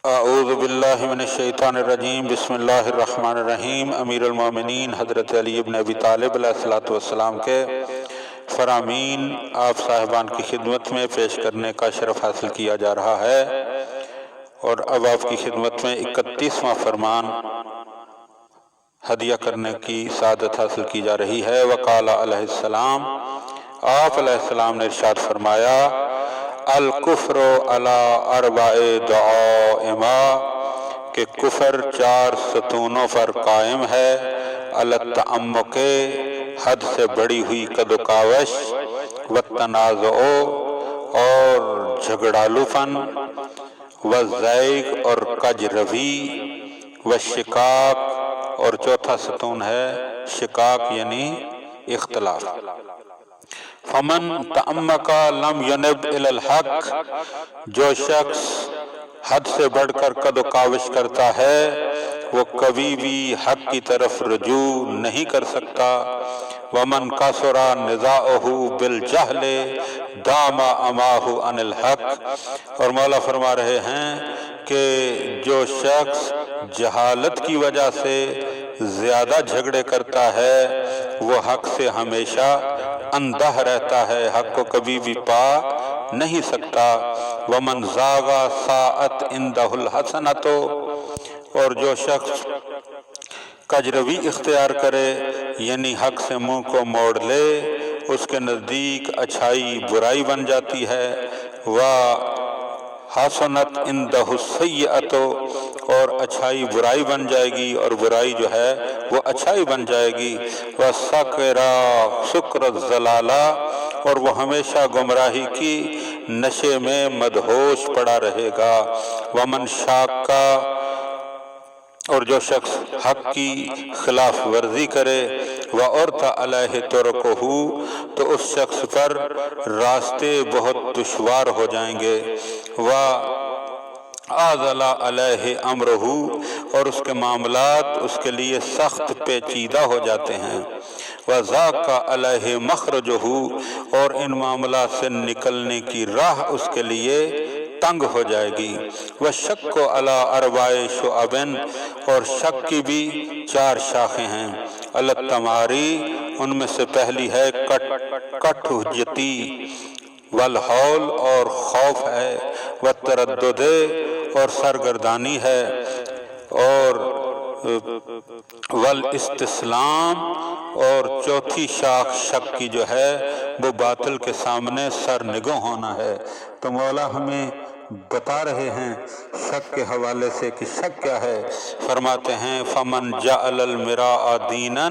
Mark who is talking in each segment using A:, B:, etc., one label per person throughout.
A: اعوذ باللہ من الشیطان الرجیم بسم اللہ الرحمن الرحیم۔ امیر المومنین حضرت علی بن ابی طالب علیہ السلام کے فرامین آپ صاحبان کی خدمت میں پیش کرنے کا شرف حاصل کیا جا رہا ہے، اور اب آپ کی خدمت میں 31واں فرمان ہدیہ کرنے کی سعادت حاصل کی جا رہی ہے۔ وقال علیہ السلام، آپ علیہ السلام نے ارشاد فرمایا، الکفر علی اربع دعائما، کہ کفر 4 ستونوں پر قائم ہے۔ التعمق، حد سے بڑی ہوئی قد و کاوش، والتنازع، اور جھگڑالو پن، والزیغ، اور کج روی، والشقاق، اور چوتھا ستون ہے شقاق یعنی اختلاف۔ فمن تعمق لم ینب الی الحق، جو شخص حد سے بڑھ کر قد و کاوش کرتا ہے وہ کبھی بھی حق کی طرف رجوع نہیں کر سکتا۔ ومن کثر نزاعہ بالجہل دام اماہ عن الحق، اور مولا فرما رہے ہیں کہ جو شخص جہالت کی وجہ سے زیادہ جھگڑے کرتا ہے وہ حق سے ہمیشہ اندھا رہتا ہے، حق کو کبھی بھی پا نہیں سکتا۔ ومن زاغ ساءت عندہ الحسنۃ، اور جو شخص کجروی اختیار کرے یعنی حق سے منہ کو موڑ لے، اس کے نزدیک اچھائی برائی بن جاتی ہے۔ حسنت عندہ السیئۃ، اور اچھائی برائی بن جائے گی اور برائی جو ہے وہ اچھائی بن جائے گی۔ وسکر سکر الضلالہ، اور وہ ہمیشہ گمراہی کی نشے میں مدہوش پڑا رہے گا۔ ومن شاق، اور جو شخص حق کی خلاف ورزی کرے، وعرض علیہ ترکہ، تو اس شخص پر راستے بہت دشوار ہو جائیں گے۔ وعضل علیہ امرہ، اور اس کے معاملات اس کے لیے سخت پیچیدہ ہو جاتے ہیں۔ وضاق علیہ مخرجہ، اور ان معاملات سے نکلنے کی راہ اس کے لیے تنگ ہو جائے گی۔ وشق علی اربع شعب، اور شک کی بھی 4 شاخیں ہیں۔ التماری، ان میں سے پہلی ہے کٹ حجتی، والحول، اور خوف ہے، والتردد، اور سرگردانی ہے، اور والاستسلام، اور چوتھی شاخ شک کی جو ہے وہ باطل کے سامنے سرنگوں ہونا ہے۔ تو مولا ہمیں بتا رہے ہیں شک کے حوالے سے کہ شک کیا ہے۔ فرماتے ہیں فمن جعل المراء دینا،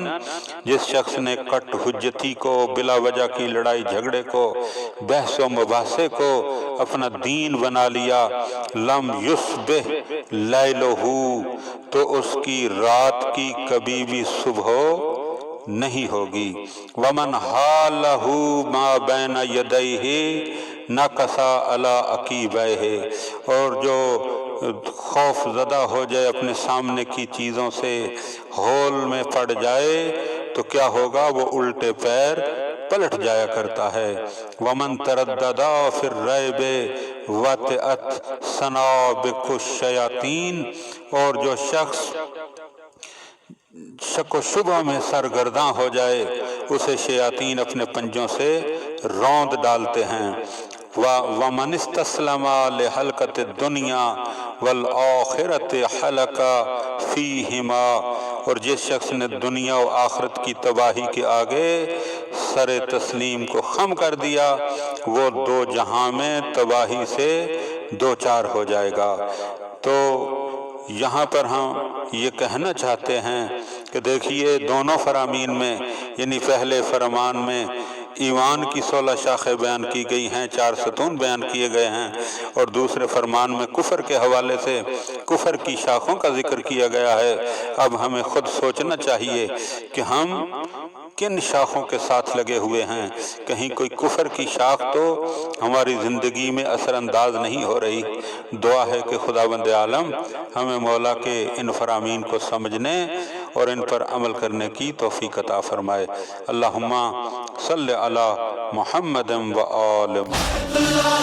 A: جس شخص نے کٹ حجتی کو، بلا وجہ کی لڑائی جھگڑے کو، بحث و مباحثے کو اپنا دین بنا لیا، لم یصبح لیلہ، تو اس کی رات کی کبھی بھی صبح نہیں ہوگی۔ ومن حالہ ما بین یدیہ نکص علی عقیبیہ، اور جو خوف زدہ ہو جائے اپنے سامنے کی چیزوں سے، ہول میں پڑ جائے تو کیا ہوگا؟ وہ الٹے پیر پلٹ جایا کرتا ہے۔ ومن تردد فی الریب وطئت صنابک الشیاطین، اور جو شخص شک و شبہ میں سرگرداں ہو جائے اسے شیاطین اپنے پنجوں سے روند ڈالتے ہیں۔ وَمَنِ اسْتَسْلَمَ لِحَلْقَةِ الدُّنْيَا وَالْآخِرَةِ حَلَقَ فِيهِمَا، اور جس شخص نے دنیا و آخرت کی تباہی کے آگے سر تسلیم کو خم کر دیا، وہ 2 جہاں میں تباہی سے دوچار ہو جائے گا۔ تو یہاں پر ہم یہ کہنا چاہتے ہیں کہ دیکھیے دونوں فرامین میں، یعنی پہلے فرمان میں ایمان کی 16 شاخیں بیان کی گئی ہیں، 4 ستون بیان کیے گئے ہیں، اور دوسرے فرمان میں کفر کے حوالے سے کفر کی شاخوں کا ذکر کیا گیا ہے۔ اب ہمیں خود سوچنا چاہیے کہ ہم کن شاخوں کے ساتھ لگے ہوئے ہیں۔ کہیں کوئی کفر کی شاخ تو ہماری زندگی میں اثر انداز نہیں ہو رہی۔ دعا ہے کہ خداوند عالم ہمیں مولا کے ان فرامین کو سمجھنے اور ان پر عمل کرنے کی توفیق عطا فرمائے۔ اللہم صلی علی محمد و آل محمد۔